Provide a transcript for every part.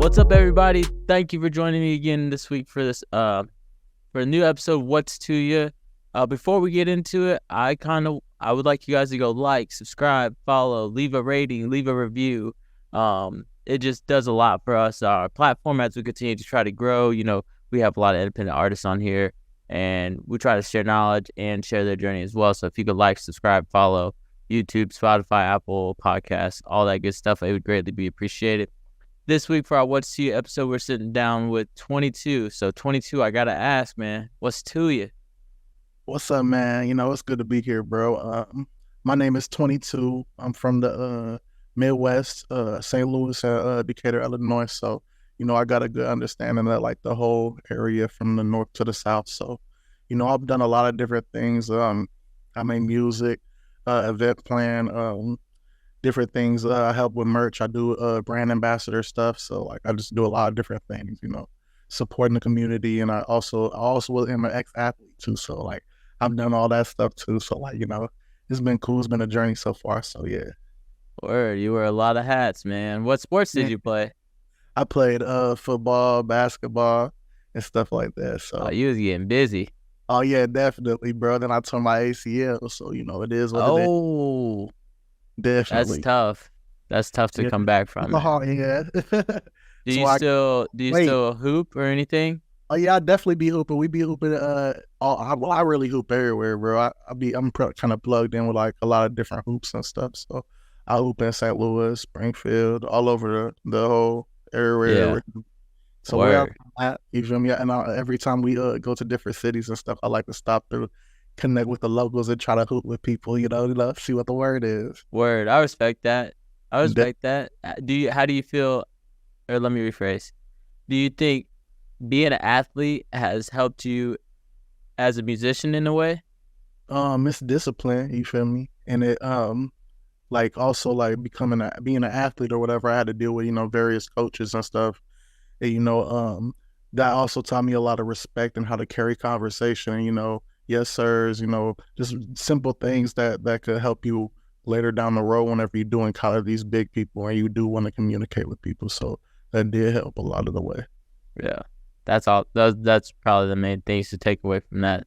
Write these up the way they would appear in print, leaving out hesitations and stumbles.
What's up, everybody? Thank you for joining me again this week for this for a new episode of What's to You. Before we get into it, I would like you guys to go like, subscribe, follow, leave a rating, leave a review. It just does a lot for us, our platform, as we continue to try to grow. You know, we have a lot of independent artists on here, and we try to share knowledge and share their journey as well. So if you could like, subscribe, follow YouTube, Spotify, Apple Podcasts, all that good stuff, it would greatly be appreciated. This week for our What's to You episode, we're sitting down with 22. So 22, I gotta ask, man, what's to you? What's up, man? You know, it's good to be here, bro. My name is 22. I'm from the Midwest, St. Louis, Decatur, Illinois. So, you know, I got a good understanding of like the whole area from the north to the south. So, you know, I've done a lot of different things. I make music, event plan, different things. I help with merch. I do brand ambassador stuff. So, like, I just do a lot of different things. You know, supporting the community, and I also am an ex-athlete too. So, like, I've done all that stuff too. So, like, you know, it's been cool. It's been a journey so far. So, yeah. Word, you wear a lot of hats, man. What sports did you play? I played football, basketball, and stuff like that. So, Oh, you was getting busy. oh yeah, definitely, bro. Then I tore my ACL. So, you know, it is what it is. Oh, that's Definitely. tough. That's tough to Yeah. come back from, man. Yeah. Do So you I wait. still hoop or anything? Oh yeah, I definitely be hooping. We be hooping. I really hoop everywhere, bro. I'm kind of plugged in with like a lot of different hoops and stuff. So I hoop in St. Louis, Springfield, all over the whole area. Yeah. So where Word. I'm at, you feel me? And every time we go to different cities and stuff, I like to stop through, connect with the locals, and try to hoop with people. You know, see what the word is. Word. I respect that. I De- respect that. How do you feel, or let me rephrase. Do you think being an athlete has helped you as a musician in a way? it's discipline. You feel me? And it like also like being an athlete or whatever. I had to deal with various coaches and stuff. And, that also taught me a lot of respect and how to carry conversation. Yes sirs. Just simple things that could help you later down the road whenever you're doing kind of these big people and you do want to communicate with people. So that did help a lot of the way. Yeah, that's all. That's probably the main things to take away from that.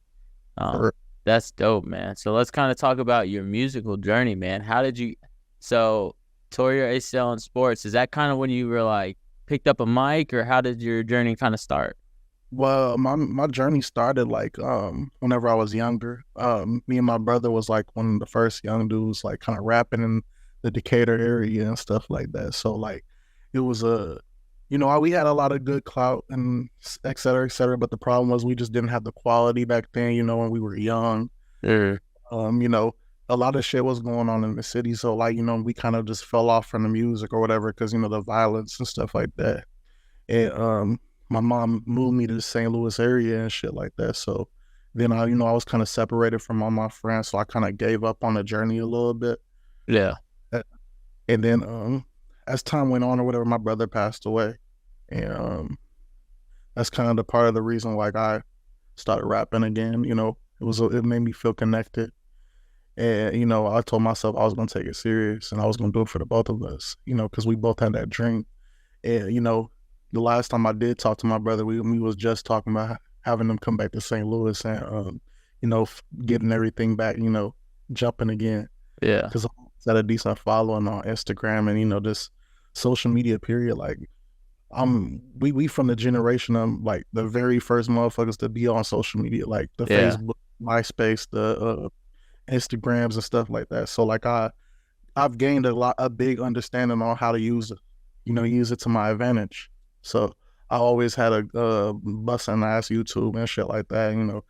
Sure. That's dope, man. So let's kind of talk about your musical journey, man. How did you? So tore your ACL in sports. Is that kind of when you were like picked up a mic, or how did your journey kind of start? Well, my journey started like whenever I was younger. Me and my brother was like one of the first young dudes like kind of rapping in the Decatur area and stuff like that. So like it was we had a lot of good clout and et cetera, et cetera. But the problem was we just didn't have the quality back then, when we were young. Sure. A lot of shit was going on in the city. So like, we kind of just fell off from the music or whatever because, the violence and stuff like that. And my mom moved me to the St. Louis area and shit like that. So then I was kind of separated from all my friends. So I kind of gave up on the journey a little bit. Yeah. And then as time went on or whatever, my brother passed away. And that's kind of the part of the reason like I started rapping again. It made me feel connected. And, I told myself I was going to take it serious and I was going to do it for the both of us, because we both had that dream. And, the last time I did talk to my brother, we was just talking about having them come back to St. Louis and, getting everything back, jumping again. Yeah. Because I had a decent following on Instagram and, this social media period. Like, we from the generation of like the very first motherfuckers to be on social media, like the Facebook, Myspace, the Instagrams and stuff like that. So like I've gained a big understanding on how to use it, use it to my advantage. So I always had a busting ass YouTube and shit like that.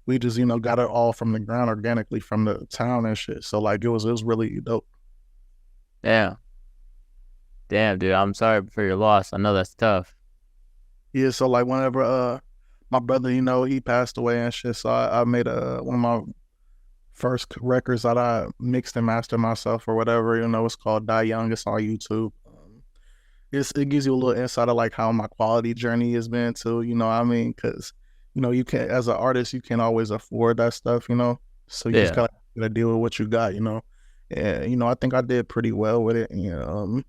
We just got it all from the ground organically from the town and shit. So like it was really dope. Yeah. Damn, dude. I'm sorry for your loss. I know that's tough. Yeah. So like whenever my brother, he passed away and shit. So I made one of my first records that I mixed and mastered myself or whatever. It's called Die Young. It's on YouTube. It gives you a little insight of like how my quality journey has been too, because you can't, as an artist, you can't always afford that stuff, so you just gotta deal with what you got, and I think I did pretty well with it. And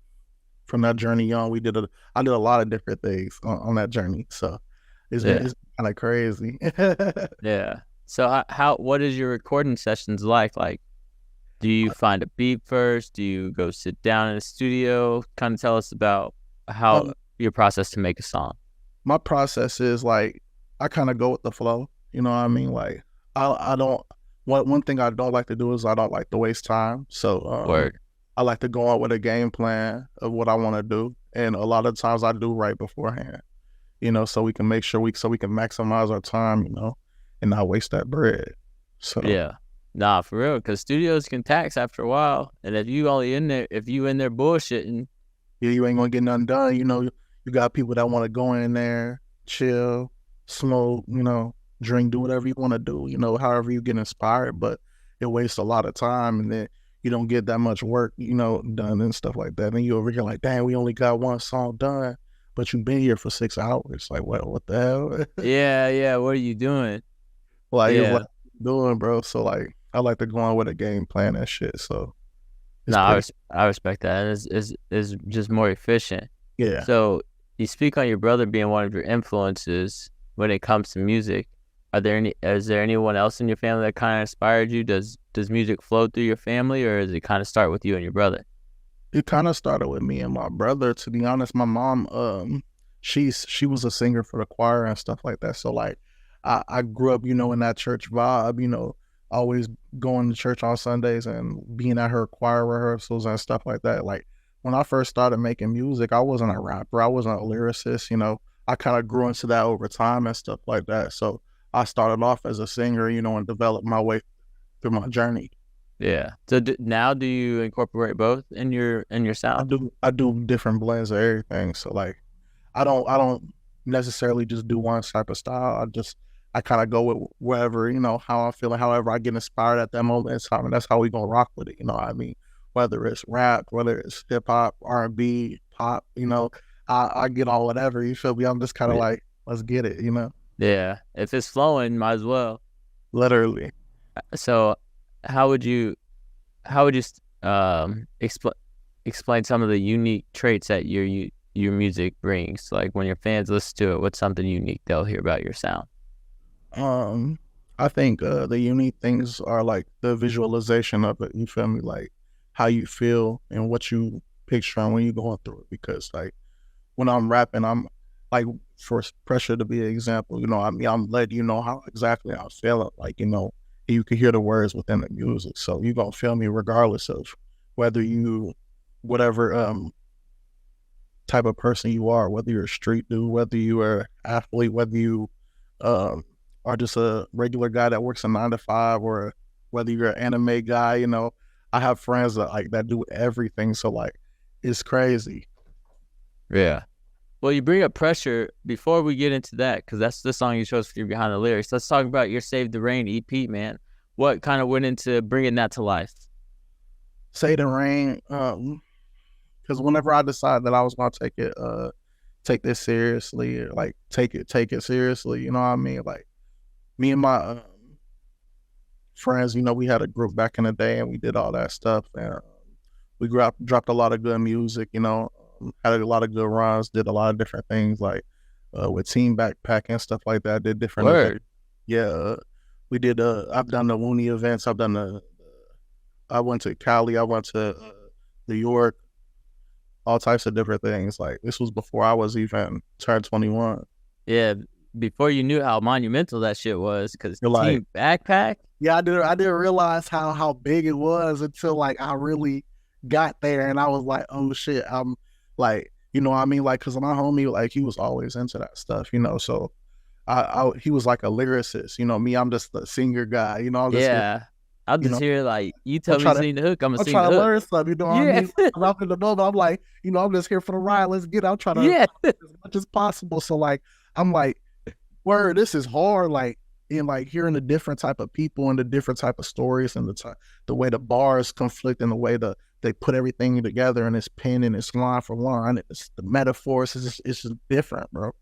from that journey on, I did a lot of different things on that journey. So Yeah. it's kind of crazy. Yeah. So what is your recording sessions like? Like, do you find a beat first? Do you go sit down in a studio? Kind of tell us about how your process to make a song. My process is like, I kind of go with the flow. You know what I mean? Like, I don't. One thing I don't like to do is I don't like to waste time. So Word. I like to go out with a game plan of what I want to do, and a lot of times I do right beforehand. You know, so we can make sure so we can maximize our time. You know, and not waste that bread. So Yeah. Nah, for real, because studios can tax after a while, and if you in there bullshitting, yeah, you ain't gonna get nothing done. You know, you got people that want to go in there, chill, smoke, you know, drink, do whatever you want to do, you know, however you get inspired, but it wastes a lot of time, and then you don't get that much work, you know, done and stuff like that. And you over here like, dang, we only got one song done, but you've been here for 6 hours. Like, what the hell? yeah, what are you doing? Like, it's Yeah. like doing, bro. So like, I like to go on with a game plan and shit. So it's No, pretty. I respect that. It's just more efficient. Yeah. So you speak on your brother being one of your influences when it comes to music. Is there anyone else in your family that kind of inspired you? Does music flow through your family, or does it kind of start with you and your brother? It kind of started with me and my brother. To be honest, my mom, she was a singer for the choir and stuff like that. So like, I grew up, you know, in that church vibe. You know, always going to church on Sundays and being at her choir rehearsals and stuff like that. Like when I first started making music, I wasn't a rapper. I wasn't a lyricist. You know, I kind of grew into that over time and stuff like that. So I started off as a singer, you know, and developed my way through my journey. Yeah. So now do you incorporate both in your sound? I do different blends of everything. So like, I don't necessarily just do one type of style. I kind of go with wherever, you know, how I feel and however I get inspired at that moment in time, and that's how we gonna rock with it. You know what I mean? Whether it's rap, whether it's hip hop, R&B, pop, you know, I get on whatever. You feel me? I'm just kind of like, let's get it. You know, Yeah. If it's flowing, might as well. literally. So how would you explain some of the unique traits that your music brings? Like when your fans listen to it, what's something unique they'll hear about your sound? I think the unique things are like the visualization of it. You feel me? Like how you feel and what you picture on when you're going through it. Because like when I'm rapping, I'm like, for Pressure to be an example, you know, I mean, I'm letting you know how exactly I'm feeling. Like, you know, you can hear the words within the music. So you're gonna feel me regardless of whether whatever type of person you are, whether you're a street dude, whether you are an athlete, whether you um are just a regular guy that works a 9 to 5, or whether you're an anime guy, you know, I have friends that do everything. So like, it's crazy. Yeah. Well, you bring up Pressure. Before we get into that, because that's the song you chose for you behind the lyrics, let's talk about your Save the Rain EP, man. What kind of went into bringing that to life? Say the Rain, because whenever I decided that I was gonna take this seriously, like take it seriously, you know what I mean? Like me and my friends, you know, we had a group back in the day and we did all that stuff, and we dropped a lot of good music, you know, had a lot of good runs, did a lot of different things like with Team Backpack and stuff like that. Did different events. Word. Yeah, we did. I've done the Looney events. I went to Cali. I went to New York. All types of different things. Like this was before I was even turned 21. Yeah. Before you knew how monumental that shit was, because You're like, Team Backpack. yeah, I didn't realize how big it was until like I really got there, and I was like, oh shit, I'm like, you know what I mean? Like, cause my homie, like, he was always into that stuff, you know. So he was like a lyricist, you know. Me, I'm just the singer guy, you know. I'm just here, Yeah. I'll you just know. hear like, you I'm tell me trying to to sing the hook, I'm gonna I'm sing the trying to hook. learn something, you know what I Yeah. mean? I'm in the moment, I'm like, you know, I'm just here for the ride. Let's get it. I'm trying to Yeah. as much as possible. So like, I'm like, word, this is hard. Like, in like hearing the different type of people and the different type of stories and the way the bars conflict and the way they put everything together and it's pen and it's line for line. It's the metaphors. It's just different, bro.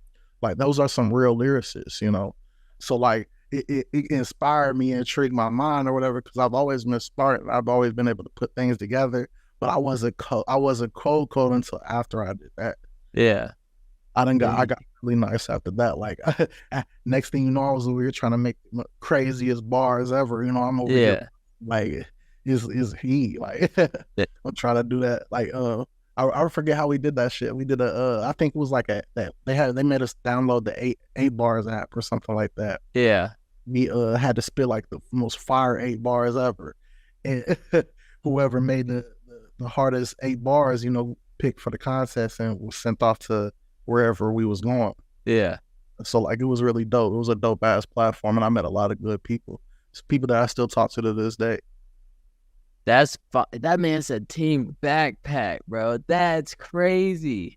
Like those are some real lyricists, you know. So like it inspired me and intrigued my mind or whatever, because I've always been smart and I've always been able to put things together. but I wasn't cold until after I did that. Yeah. I got really nice after that. Like next thing you know, I was over here trying to make the craziest bars ever. You know, I'm over here like is he like Yeah. I'm trying to do that. Like I forget how we did that shit. We did I think it was like they made us download the eight bars app or something like that. Yeah. We had to spit like the most fire 8 bars ever, and whoever made the hardest 8 bars, you know, picked for the contest and was sent off to wherever we was going. Yeah. So like it was really dope. It was a dope ass platform, and I met a lot of good people. It's people that I still talk to this day. That man said Team Backpack, bro. That's crazy.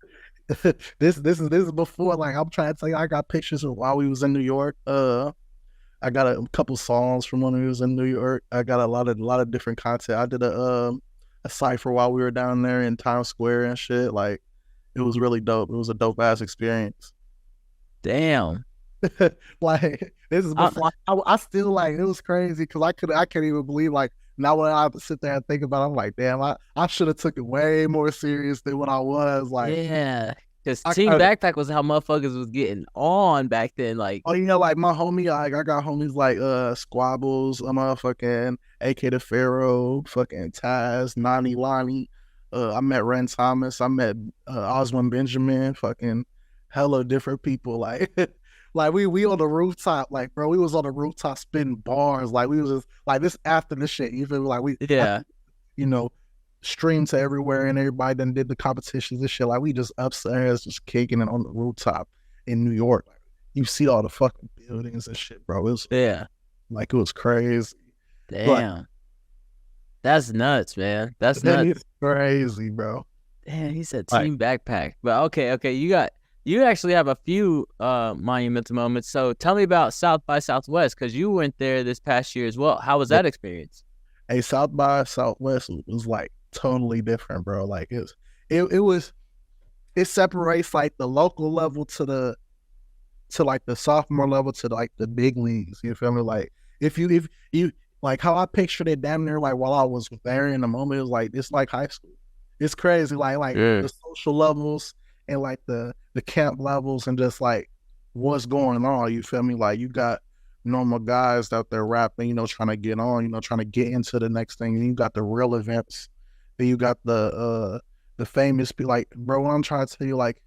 This is before, like, I'm trying to tell you, I got pictures of while we was in New York. I got a couple songs from when we was in New York. I got a lot of different content. I did a cipher while we were down there in Times Square and shit. Like, it was really dope. It was a dope ass experience. Damn. Like, this is before I still, like, it was crazy because I can't even believe, like, now when I have to sit there and think about it, I'm like, damn, I should have took it way more serious than what I was. Like, yeah, because Team Backpack was how motherfuckers was getting on back then. Like, oh, you know, like my homie, like I got homies like Squabbles, motherfucking AK the Pharaoh, fucking Taz, Nani Lonnie. I met Ren Thomas. I met Oswin Benjamin. Fucking hella different people. Like, like we on the rooftop. Like, bro, we was on the rooftop spitting bars. Like, we was just like this after the shit. You feel me? Like you know, streamed to everywhere and everybody done did the competitions and shit. Like, we just upstairs just kicking it on the rooftop in New York. Like, you see all the fucking buildings and shit, bro. It was like it was crazy. Damn. But, that's nuts, man. That's nuts. It's crazy, bro. Damn, he said Team Backpack. But okay, you actually have a few monumental moments. So tell me about South by Southwest, because you went there this past year as well. How was that experience? Hey, South by Southwest was like totally different, bro. Like it separates like the local level to like the sophomore level to like the big leagues. You feel me? Like if you like how I pictured it damn near like while I was there in the moment, it was like it's like high school. It's crazy, like the social levels and like the camp levels and just like what's going on. You feel me? Like you got normal guys out there rapping, you know, trying to get on, you know, trying to get into the next thing. And you got the real events. Then you got the famous people. Like, bro, what I'm trying to tell you, like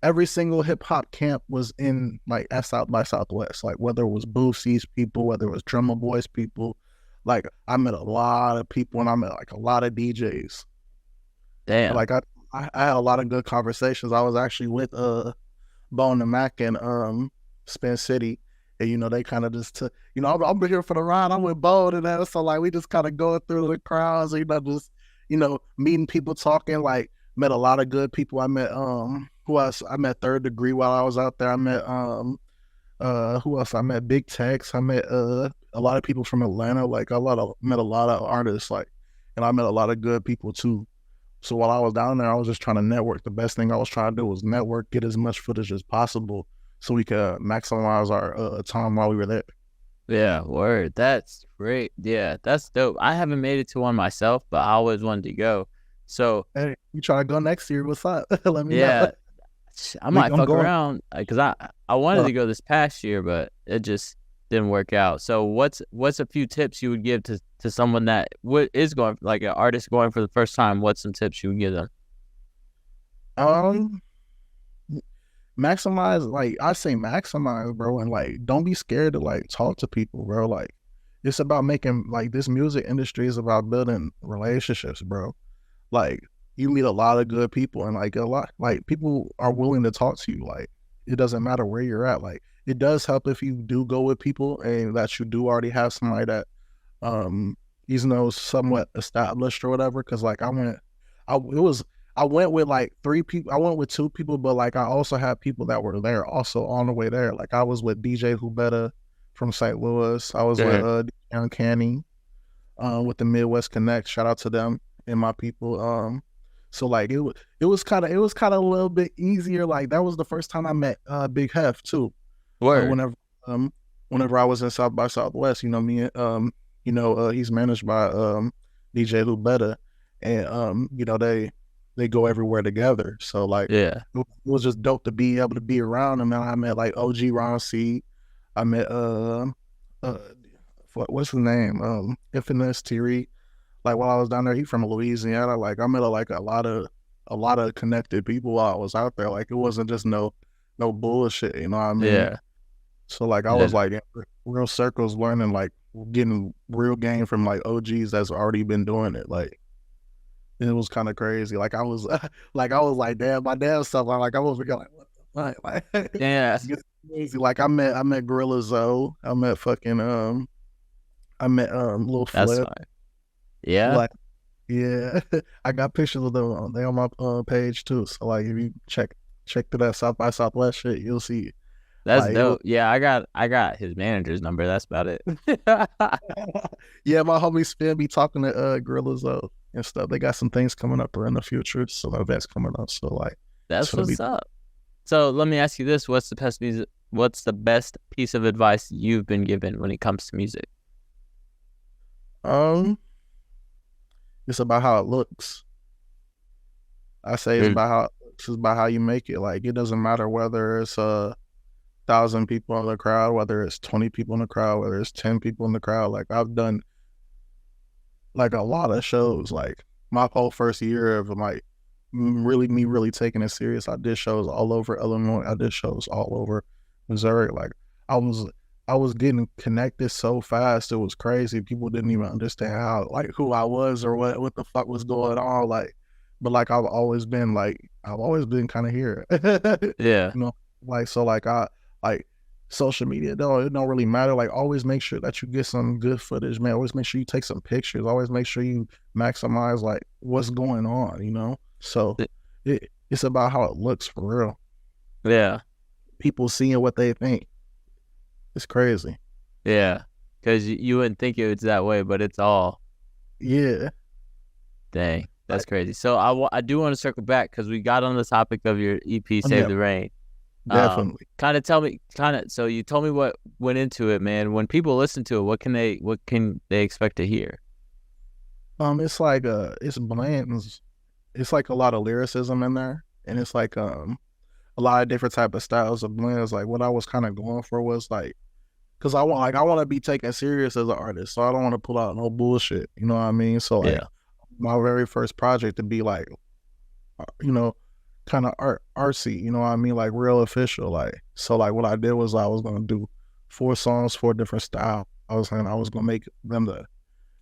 every single hip hop camp was in like at South by Southwest. Like whether it was Boosie's people, whether it was Drummer Boys people. Like I met a lot of people and I met like a lot of DJs. Damn. Like I had a lot of good conversations. I was actually with Bone and Mac and Spin City. And, you know, they kind of just took, you know, I'm here for the ride. I'm with Bone and that. So, like, we just kind of going through the crowds, you know, just, you know, meeting people, talking, like, met a lot of good people. I met, who else? I met Third Degree while I was out there. I met, who else? I met Big Tex. I met, a lot of people from Atlanta. Like, met a lot of artists, like, and I met a lot of good people, too. So, while I was down there, I was just trying to network. The best thing I was trying to do was network, get as much footage as possible, so we could maximize our time while we were there. Yeah, word. That's great. Yeah, that's dope. I haven't made it to one myself, but I always wanted to go. So, hey, you try to go next year? What's up? Let me know. I might fuck going around because I wanted to go this past year, but it just didn't work out. So, what's a few tips you would give to someone that is going, like an artist going for the first time? What's some tips you would give them? Maximize, like I say maximize, bro, and like don't be scared to like talk to people, bro. Like it's about making, like, this music industry is about building relationships, bro. Like you meet a lot of good people and like people are willing to talk to you. Like it doesn't matter where you're at. Like it does help if you do go with people and that you do already have somebody that you know, somewhat established or whatever. Cause like I went with like 3 people. I went with 2 people, but like I also had people that were there also on the way there. Like I was with DJ Hubetta from St. Louis. I was with DJ Uncanny with the Midwest Connect. Shout out to them and my people. So like it was kind of a little bit easier. Like that was the first time I met Big Hef too. Whenever I was in South by Southwest, you know, me you know, he's managed by DJ Hubetta. and you know they go everywhere together. So like Yeah. it was just dope to be able to be around them. And I met like OG Ron C. I met uh what's his name? Infamous Thierry. Like while I was down there, he from Louisiana. Like I met like a lot of connected people while I was out there. Like it wasn't just no bullshit, you know what I mean? Yeah. So like I was Yeah. like in real circles learning like getting real game from like OGs that's already been doing it. Like it was kind of crazy. Like I was like I was like, damn, my damn stuff. I'm like I was like, what the fuck? Like Yeah. it's crazy. Like I met Gorilla Zoe. I met fucking I met Lil That's Flip. fine. Yeah. Like yeah, I got pictures of them. They on my page too. So like if you check to that South by Southwest shit, you'll see That's like it was. dope. Yeah, I got his manager's number. That's about it. Yeah, my homie Spin be talking to Gorillas and stuff. They got some things coming up in the future, some events coming up. So like, it's That's gonna be what's up. So let me ask you this: What's the best piece of advice you've been given when it comes to music? um, it's about how it looks. I say it's Mm, about how it looks. It's about how you make it. Like it doesn't matter whether it's 1,000 people in the crowd, whether it's 20 people in the crowd, whether it's 10 people in the crowd. Like I've done like a lot of shows. Like my whole first year of like really taking it serious. I did shows all over Illinois. I did shows all over Missouri. Like I was I was getting connected so fast. It was crazy. People didn't even understand how like who I was or what the fuck was going on. Like, but like I've always been kind of here. yeah, You know, like so like I like social media it don't really matter. Like always make sure that you get some good footage, man. Always make sure you take some pictures. Always make sure you maximize like what's going on, you know? So th- it's about how it looks for real. yeah, People seeing what they think. It's crazy. yeah. Because you wouldn't think it was that way, but it's all Yeah. dang. That's Like crazy. So I do want to circle back because we got on the topic of your EP, Save yeah, the Rain. definitely. So you told me what went into it, man. When people listen to it, what can they expect to hear? It's like it's blends. It's like a lot of lyricism in there. And it's like a lot of different type of styles of blends. Like what I was kind of going for was like because I want to be taken serious as an artist, so I don't want to pull out no bullshit. You know what I mean? So like Yeah, my very first project to be like, you know, kind of artsy. You know what I mean? Like real official. Like so like what I did was I was gonna do 4 songs, 4 different styles. I was gonna make them the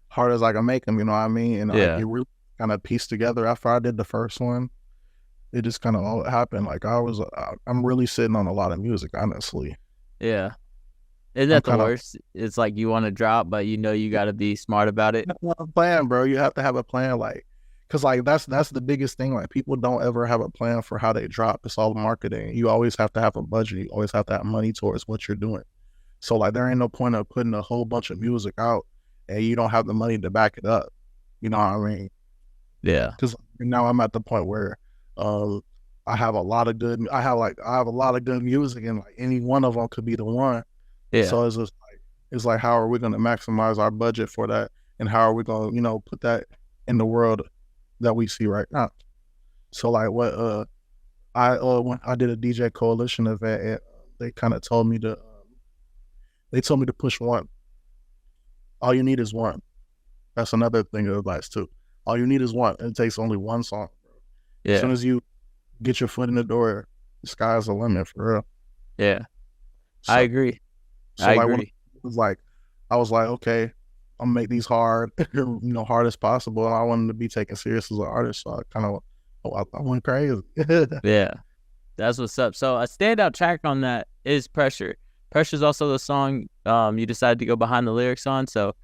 hard as I can make them. You know what I mean? And like yeah, it really kind of pieced together after I did the first one. It just kind of all happened. Like I'm really sitting on a lot of music, honestly. yeah. Isn't I'm that the kind of worst? It's like you want to drop, but you know you got to be smart about it. have a plan, bro. You have to have a plan, like, cause like that's the biggest thing. Like people don't ever have a plan for how they drop. It's all marketing. You always have to have a budget. You always have to have money towards what you're doing. So like there ain't no point of putting a whole bunch of music out and you don't have the money to back it up. You know what I mean? Yeah, Because now I'm at the point where um I have a lot of good. I have a lot of good music, and like any one of them could be the one. yeah, So it's like how are we going to maximize our budget for that, and how are we going to put that in the world that we see right now? So like what I when I did a DJ coalition event, and they kind of told me to they told me to push one. All you need is one. That's another thing of advice too. All you need is one. It takes only one song. As soon yeah, as you get your foot in the door, the sky's the limit for real. yeah. I So agree. so I like when it agree. was like I was like, okay, I'm gonna make these hard, hard as possible. And I wanted to be taken serious as an artist, so I kind of I went crazy. Yeah, that's what's up. So a standout track on that is Pressure. Pressure is also the song you decided to go behind the lyrics on. So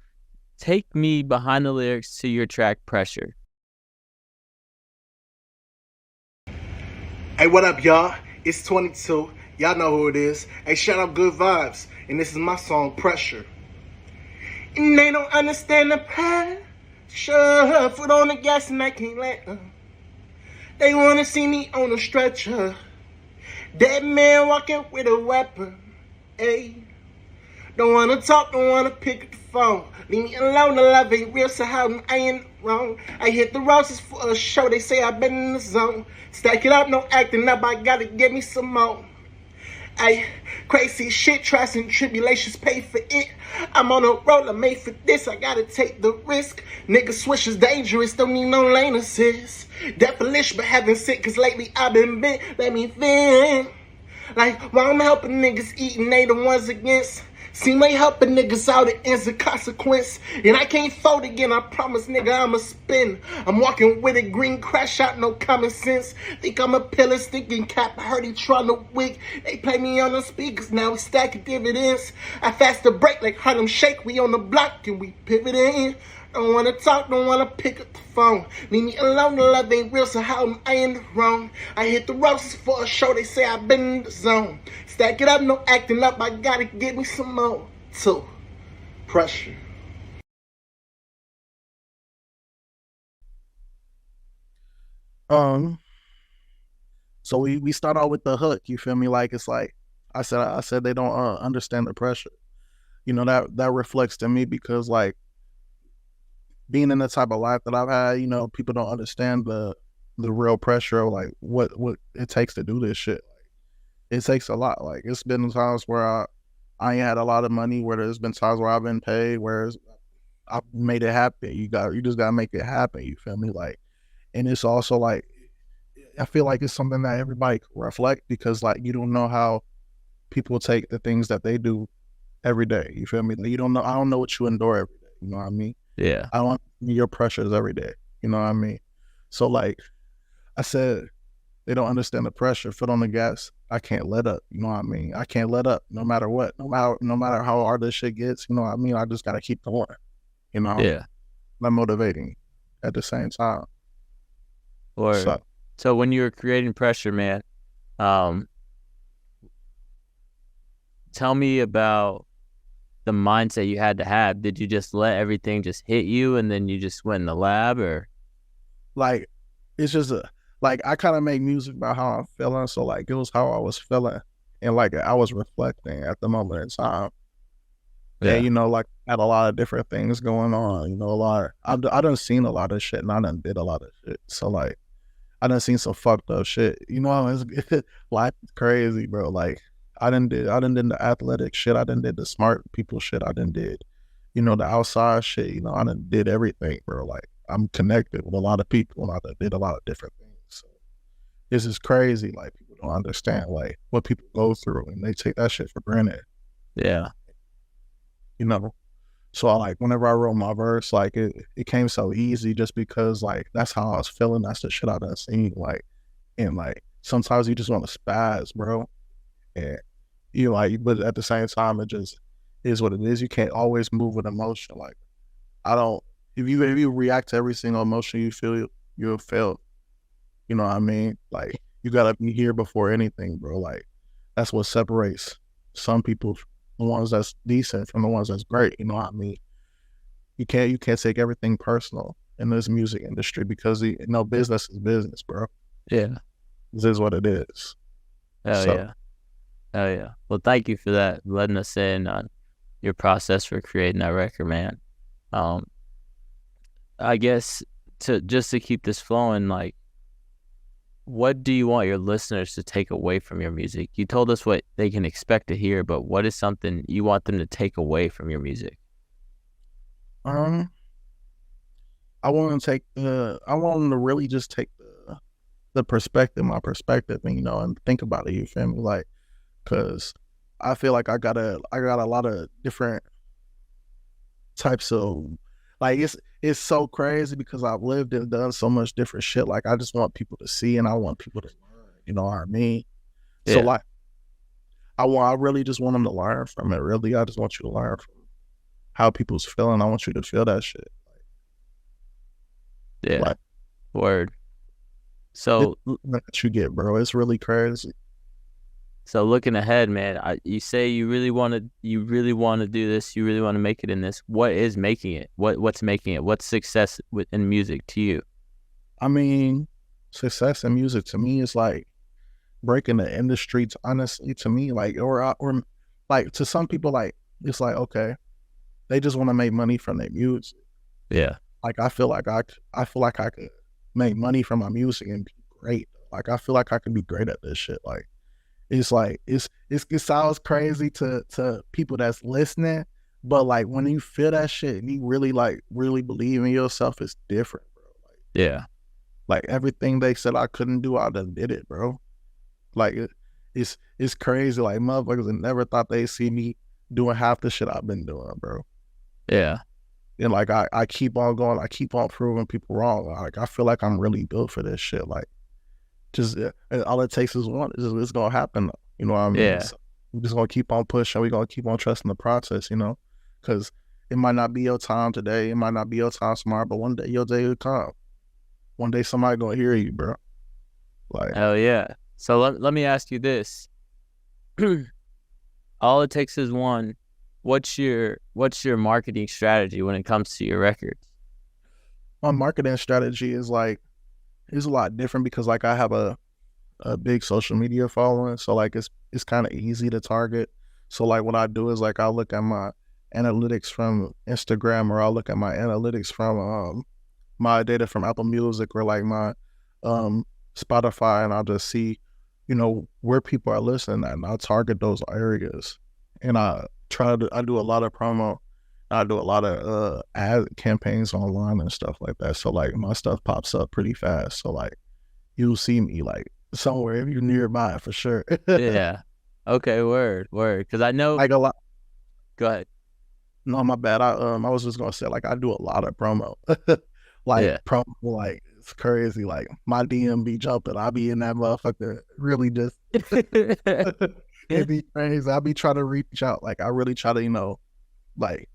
take me behind the lyrics to your track Pressure. Hey, what up, y'all? It's 22. Y'all know who it is. Hey, shout out Good Vibes. And this is my song, Pressure. And they don't understand the pressure. Foot on the gas and I can't let them. They want to see me on a stretcher. Dead man walking with a weapon. Hey. Don't wanna talk, don't wanna pick up the phone. Leave me alone, the love ain't real, so how I ain't wrong. I hit the roses for a show, they say I've been in the zone. Stack it up, no acting up, I gotta get me some more. Ay, crazy shit, trials and tribulations pay for it. I'm on a roller made for this, I gotta take the risk. Nigga switch is dangerous, don't need no lane assist. Devilish, but having sick, cause lately I've been bent, let me vent. Like, while I'm helping niggas eat and they the ones against. Seem like helping niggas out, it ends a consequence. And I can't fold again, I promise, nigga, I'ma spin. I'm walking with a green crash out, no common sense. Think I'm a pillar, sticking cap, I heard he tryna wig. They play me on the speakers, now we stacking dividends. I fast the break like Harlem Shake, we on the block and we pivoting. Don't wanna talk, don't wanna pick up the phone. Leave me alone, the love ain't real, so how am I in the wrong? I hit the roses for a show, they say I've been in the zone. Stack it up, no acting up, I gotta get me some more. Two, pressure. So we start out with the hook, you feel me? Like, it's like I said they don't understand the pressure. You know, that reflects to me because, like, being in the type of life that I've had, you know, people don't understand the real pressure of, like, what it takes to do this shit. Like, it takes a lot. Like, it's been times where I ain't had a lot of money, where there's been times where I've been paid, where I've made it happen. You just gotta make it happen, you feel me? Like, and it's also like, I feel like it's something that everybody can reflect, because, like, you don't know how people take the things that they do every day, you feel me? Like, I don't know what you endure every day, you know what I mean? Yeah. I don't see your pressures every day, you know what I mean? So, like I said, they don't understand the pressure. Foot on the gas, I can't let up, you know what I mean? I can't let up no matter what, no matter how hard this shit gets, you know what I mean? I just gotta keep going, you know? Yeah. Not motivating at the same time. Or so when you were creating pressure, man, tell me about the mindset you had to have. Did you just let everything just hit you and then you just went in the lab, or? Like, it's just like, I kind of make music about how I'm feeling. So, like, it was how I was feeling. And, like, I was reflecting at the moment in time. Yeah. And, you know, like, I had a lot of different things going on, you know, I done seen a lot of shit, and I done did a lot of shit. So, like, I done seen some fucked up shit. You know, life is crazy, bro. Like, I done did the athletic shit. I done did the smart people shit. I done did, you know, the outside shit. You know, I done did everything, bro. Like, I'm connected with a lot of people, and I done did a lot of different things. So this is crazy. Like, people don't understand, like, what people go through, and they take that shit for granted. Yeah. You know? So, like, whenever I wrote my verse, like, it came so easy, just because, like, that's how I was feeling. That's the shit I done seen. Like, and, like, sometimes you just want to spaz, bro. And you like, but at the same time, it just is what it is. You can't always move with emotion. Like, if you react to every single emotion you feel, you'll fail. You know what I mean? Like, you gotta be here before anything, bro. Like, that's what separates some people, the ones that's decent, from the ones that's great. You know what I mean? You can't take everything personal in this music industry, because, you know, business is business, bro. Yeah. This is what it is. Yeah. Oh yeah. Well, thank you for that, letting us in on your process for creating that record, man. I guess to keep this flowing, like, what do you want your listeners to take away from your music? You told us what they can expect to hear, but what is something you want them to take away from your music? I want them to really just take my perspective, and, you know, and think about it, you feel me? Like, cause I feel like I got a lot of different types of, like, it's so crazy, because I've lived and done so much different shit. Like, I just want people to see, and I want people to learn, you know what I mean? Yeah. So, like, I really just want them to learn from it. Really, I just want you to learn from how people's feeling. I want you to feel that shit. Yeah. Like, word. So that you get, bro, it's really crazy. So looking ahead, man, you say you really want to do this. You really want to make it in this. What is making it? What's making it? What's success in music to you? I mean, success in music to me is like breaking the industry. Honestly, to me, like, or like, to some people, like, it's like, okay, they just want to make money from their music. Yeah. Like I feel like I could make money from my music and be great. Like I feel like I could be great at this shit. Like it sounds crazy to people that's listening, but like when you feel that shit and you really believe in yourself, it's different, bro. Yeah. Like everything they said I couldn't do, I done did it, bro. Like it's crazy. Like motherfuckers that never thought they'd see me doing half the shit I've been doing, bro. Yeah. And like I keep on going, I keep on proving people wrong. Like I feel like I'm really built for this shit. Like just all it takes is one. It's gonna happen. You know what I mean? Yeah. So we're just gonna keep on pushing. We're gonna keep on trusting the process. You know, because it might not be your time today. It might not be your time tomorrow. But one day your day will come. One day somebody gonna hear you, bro. Like Hell yeah. So let me ask you this. All it takes is one. What's your marketing strategy when it comes to your records? my marketing strategy is like a lot different because like I have a big social media following, so like it's kind of easy to target. So like what I do is like I'll look at my analytics from Instagram, or I'll look at my analytics from my data from Apple Music, or like my Spotify, and I'll just see, you know, where people are listening at, and I'll target those areas. And I do a lot of promo. I do a lot of ad campaigns online and stuff like that. So like my stuff pops up pretty fast. So like you'll see me like somewhere if you're nearby for sure. Yeah. Okay. Word. Because I know. Like a lot. Go ahead. No, my bad. I was just gonna say like I do a lot of promo. Like Yeah. promo, like it's crazy. Like my DM be jumping. I be in that motherfucker really just it be crazy. I be trying to reach out. Like I really try to, you know, like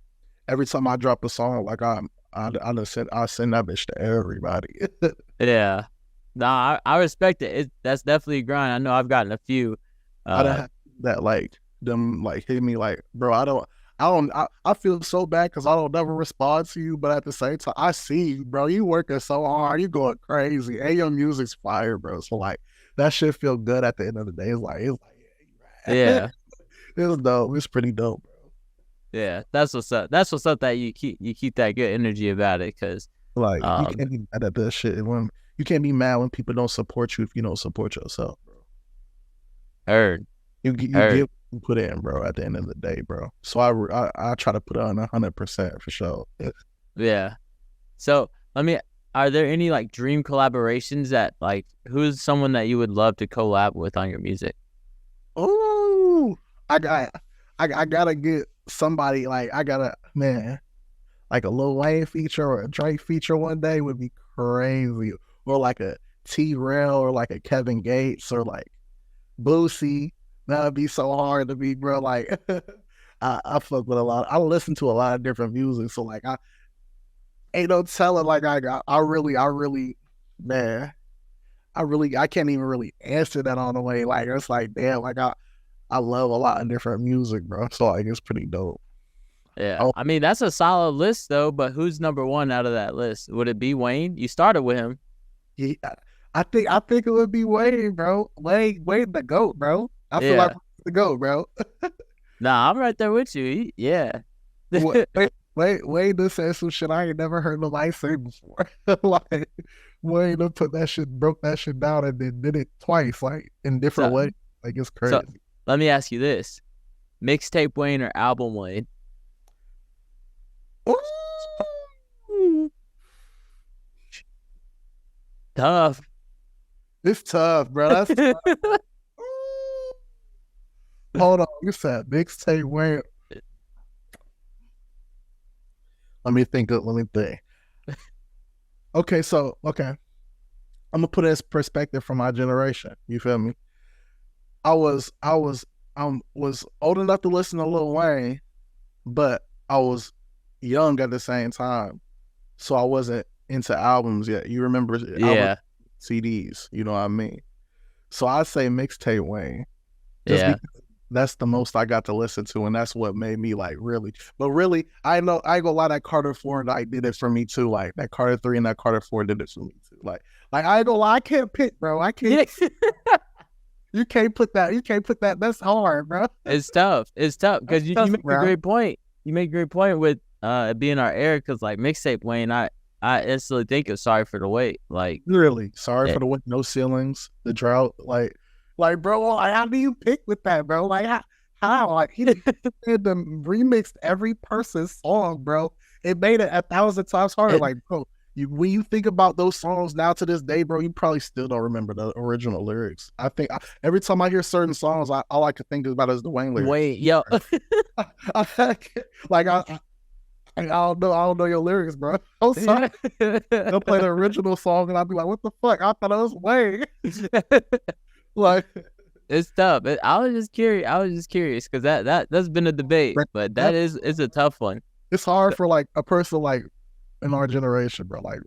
every time I drop a song, like I send that bitch to everybody. Yeah. Nah, I respect it. That's definitely a grind. I know I've gotten a few. I don't have that like them like hit me like, bro, I feel so bad because I don't never respond to you, but at the same time, I see you, bro. You working so hard, you going crazy, and your music's fire, bro. So like that shit feel good at the end of the day. It's like Yeah. it's dope. It's pretty dope, bro. Yeah. That's what's up. That's what's up. That you keep that good energy about it, because Like you can't be mad at that shit. When you can't be mad when people don't support you if you don't support yourself, bro. Heard. You give what you put in, bro. At the end of the day, bro. So I try to put on 100% for sure. Yeah. So are there any like dream collaborations that like, who's someone that you would love to collab with on your music? Oh, I gotta get somebody like man, like a Lil Wayne feature or a Drake feature one day would be crazy, or like a T-Rail or like a Kevin Gates or like Boosie. That would be so hard to be, bro. Like I fuck with a lot. I listen to a lot of different music, so like I ain't no telling. Like I really, man. I can't even really answer that on the way. Like it's like damn, like I love a lot of different music, bro. So like it's pretty dope. Yeah. Oh, I mean, that's a solid list though, but who's number one out of that list? Would it be Wayne? You started with him. yeah, I think it would be Wayne, bro. Wayne the GOAT, bro. I feel like the GOAT, bro. Nah, I'm right there with you. Yeah. Wayne done said some shit I ain't never heard nobody say before. Like Wayne done broke that shit down and then did it twice, like in different ways. Like it's crazy. So, let me ask you this: mixtape Wayne or album Wayne? Ooh. Tough. It's tough, bro. That's tough. Hold on, you said mixtape Wayne. Let me think. Okay, I'm gonna put it as perspective from my generation. You feel me? I was old enough to listen to Lil Wayne, but I was young at the same time, so I wasn't into albums yet. You remember? Yeah. CDs. You know what I mean? So I say mixtape Wayne. Just because that's the most I got to listen to, and that's what made me like really. But really, I know I ain't gonna lie, that Carter 4 like did it for me too. Like that Carter 3 and that Carter 4 did it for me too. Like I ain't gonna lie, I can't pick, bro. I can't. You can't put that. You can't put that. That's hard, bro. It's tough. It's tough because you make bro. a great point. You make a great point with it being our era because like mixtape Wayne, I instantly think of Sorry for the Wait. Like Really, sorry for the wait. No ceilings. The drought. Like bro. Like, how do you pick with that, bro? Like how? Like he had them remixed every person's song, bro. It made it 1,000 times harder. Like, bro, when you think about those songs now to this day, bro, you probably still don't remember the original lyrics. I think every time I hear certain songs, all I can think about is the Wayne lyrics. Wait, yo, like I don't know your lyrics, bro. I'm sorry. They'll play the original song, and I'll be like, "What the fuck? I thought it was Wayne." Like, it's tough. I was just curious because that's been a debate, but it's a tough one. It's hard for like a person like in our generation, bro. Like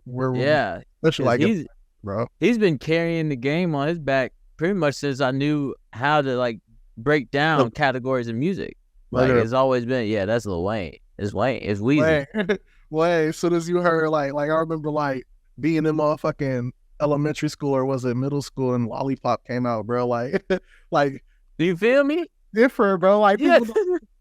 especially like bro. He's been carrying the game on his back pretty much since I knew how to like break down categories of music. Like it's always been, that's Lil Wayne. It's Wayne. It's Weezy. Wayne. As soon as you heard like I remember like being in motherfucking elementary school or was it middle school and Lollipop came out, bro. Like do you feel me? Different, bro. Like people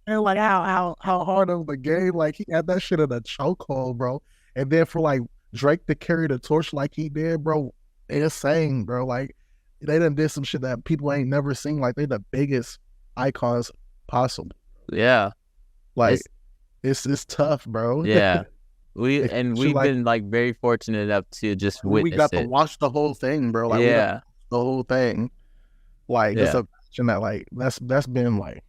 and like how hard of the game. Like he had that shit in a chokehold, bro. And then for like Drake to carry the torch like he did, bro, insane, bro. Like they done did some shit that people ain't never seen. Like they the biggest icons possible. Yeah. Like it's tough, bro. Yeah. We've been like very fortunate enough to just witness it. We got to watch the whole thing, bro. Like the whole thing. Like it's a question that like that's been like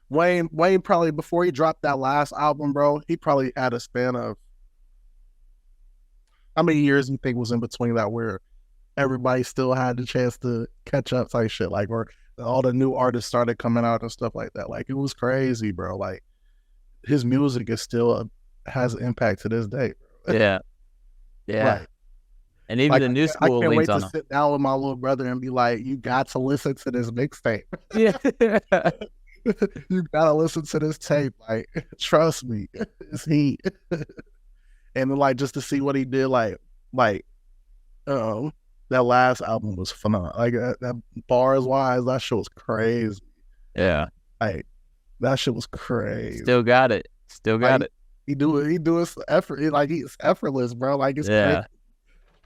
Wayne probably before he dropped that last album, bro, he probably had a span of how many years you think was in between that where everybody still had the chance to catch up type shit, like where all the new artists started coming out and stuff like that. Like it was crazy, bro. Like his music is still has an impact to this day, bro. Yeah. Like, and even the new school I can't wait to sit down with my little brother and be like, you got to listen to this mixtape. Yeah. You gotta listen to this tape. Like, trust me, it's heat. And then, like, just to see what he did, like, that last album was phenomenal. Like, that bars wise, that shit was crazy. Yeah. Like, that shit was crazy. Still got it. He do his effort. Like, he's effortless, bro. Like, it's crazy.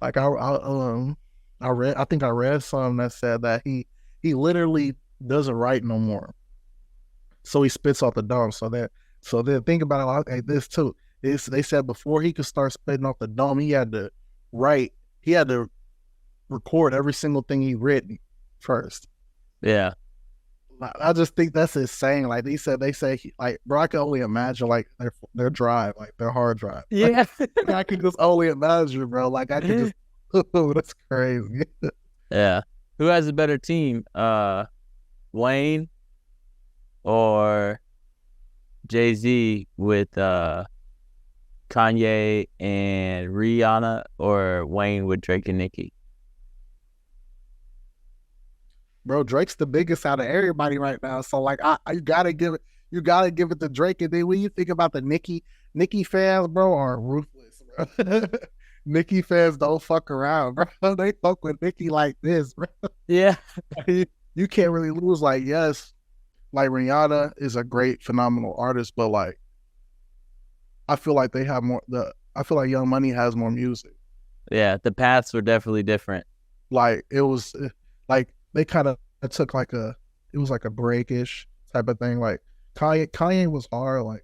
Like, I think I read something that said that he literally doesn't write no more. So he spits off the dome. So then think about it like this too. They said before he could start spitting off the dome, he had to record every single thing he written first. Yeah. I just think that's insane. Like they say, like, bro, I can only imagine like their drive, like their hard drive. Yeah. Like, I can just only imagine, bro. Like I can just, that's crazy. Yeah. Who has a better team? Wayne or Jay-Z with Kanye and Rihanna, or Wayne with Drake and Nicki? Bro, Drake's the biggest out of everybody right now. So like, you gotta give it to Drake. And then when you think about the Nicki fans, bro, are ruthless, bro. Nicki fans don't fuck around, bro. They fuck with Nicki like this, bro. Yeah. You can't really lose. Like, yes, like Rihanna is a great, phenomenal artist, but like, I feel like they have more. I feel like Young Money has more music. Yeah, the paths were definitely different. Like it was, like they kind of took like it was like a breakish type of thing. Like Kanye was hard.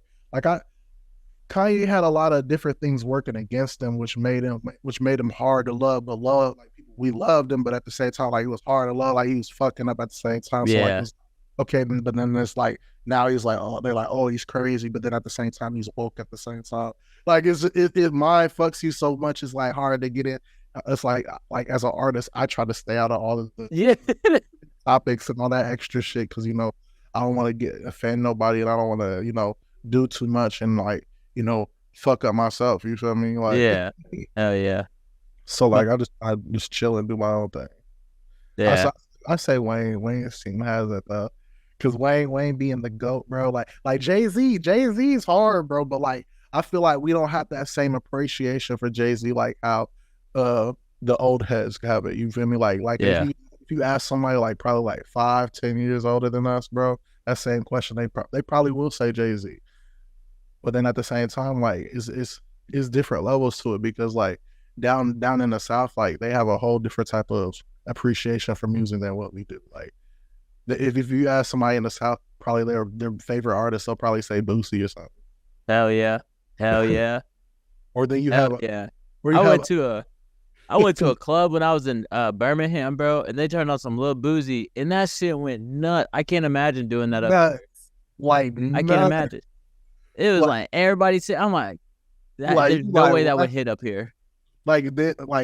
Kanye had a lot of different things working against him, which made him hard to love. But like we loved him, but at the same time, like he was hard to love. Like he was fucking up at the same time. So Yeah. like, it was, okay, but then it's like now he's like, oh, they're like, oh, he's crazy, but then at the same time he's woke at the same time. Like if mind fucks you so much, it's like hard to get in. It's like as an artist, I try to stay out of all of the topics and all that extra shit because I don't want to offend nobody and I don't want to do too much and like fuck up myself. You feel me? Like yeah, oh yeah. So like I just chill and do my own thing. Yeah, I say Wayne's team has it though, because Wayne being the GOAT, bro. Like Jay-Z's hard, bro, but like I feel like we don't have that same appreciation for Jay-Z like how the old heads have it. You feel me? Like yeah. if if you ask somebody like probably like 5, 10 years older than us, bro, that same question they probably will say Jay-Z. But then at the same time, like it's different levels to it because like down in the South, like they have a whole different type of appreciation for music than what we do. Like if you ask somebody in the South, probably their favorite artist, they'll probably say Boosie or something. Hell yeah. Hell yeah. Or then you Hell have yeah. or you I have went to a club when I was in Birmingham, bro, and they turned on some Lil Boozy, and that shit went nuts. I can't imagine doing that up nuts, like I can't nuts. imagine. It was like everybody said, I'm like, there's no way that would hit up here. Like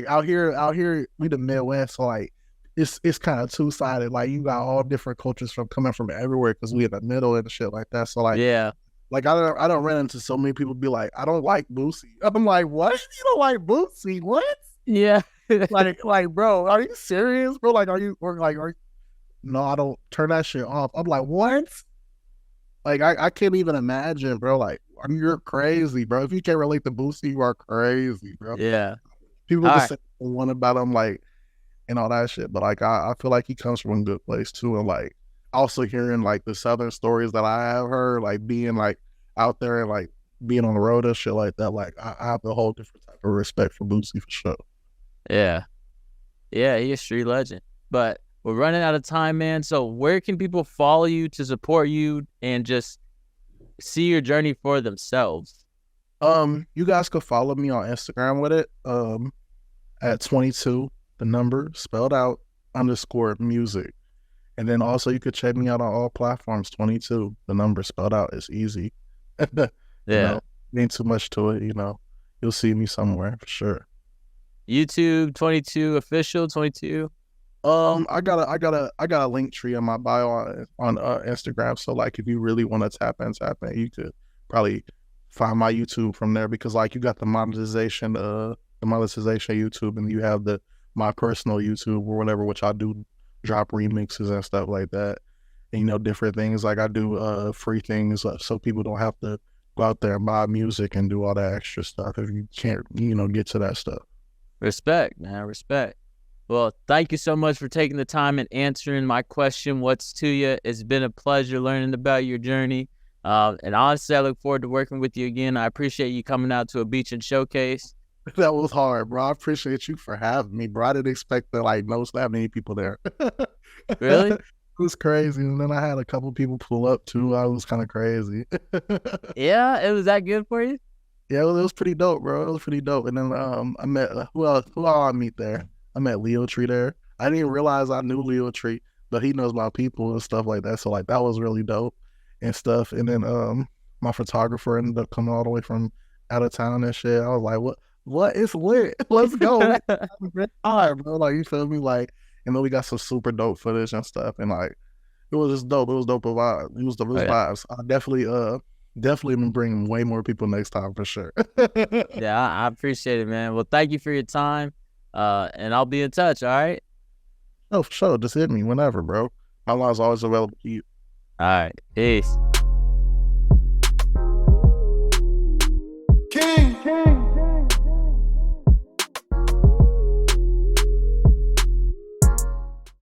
out here, we the Midwest, so like it's kind of two-sided. Like you got all different cultures coming from everywhere because we in the middle and shit like that. So like yeah, like I don't run into so many people be like, I don't like Boosie. I'm like, what? You don't like Boosie? What? yeah. like bro, are you serious, bro? Like are you no, I don't. Turn that shit off. I'm like, what? Like I can't even imagine, bro. Like you're crazy, bro. If you can't relate to Boosie, you are crazy, bro. Yeah. People just say one about him, like, and all that shit. But like I feel like he comes from a good place too. And like also hearing like the Southern stories that I have heard, like being like out there and like being on the road and shit like that, like I have a whole different type of respect for Boosie for sure. Yeah. Yeah, he's a street legend. But we're running out of time, man. So where can people follow you to support you and just see your journey for themselves? You guys could follow me on Instagram with it. At 22, the number spelled out _music. And then also you could check me out on all platforms, 22, the number spelled out. It's easy. Yeah. You know, ain't too much to it, you know. You'll see me somewhere for sure. YouTube 22 official 22. I got a link tree in my bio on Instagram. So like if you really want to tap in, you could probably find my YouTube from there because like you got the monetization YouTube and you have my personal YouTube or whatever, which I do drop remixes and stuff like that. And you know, different things like I do free things so people don't have to go out there and buy music and do all that extra stuff if you can't, you know, get to that stuff. Respect, man, respect. Well, thank you so much for taking the time and answering my question, what's to you? It's been a pleasure learning about your journey. And honestly, I look forward to working with you again. I appreciate you coming out to a beach and showcase. That was hard, bro. I appreciate you for having me, bro. I didn't expect to like know that many people there. Really? It was crazy. And then I had a couple people pull up too. I was kind of crazy. Yeah, it was that good for you? Yeah, it was pretty dope, bro. It was pretty dope. And then I met who I meet there? I met Leo Tree there. I didn't realize I knew Leo Tree, but he knows my people and stuff like that. So like that was really dope and stuff. And then my photographer ended up coming all the way from out of town and shit. I was like, what? It's lit. Let's go. All right, bro. Like you feel me? Like, and then we got some super dope footage and stuff. And like it was just dope. It was dope vibes. It was the vibes. I definitely been bringing way more people next time for sure. Yeah, I appreciate it, man. Well, thank you for your time. And I'll be in touch, all right? Oh, for sure. Just hit me whenever, bro. My line's always available to you. All right. Peace.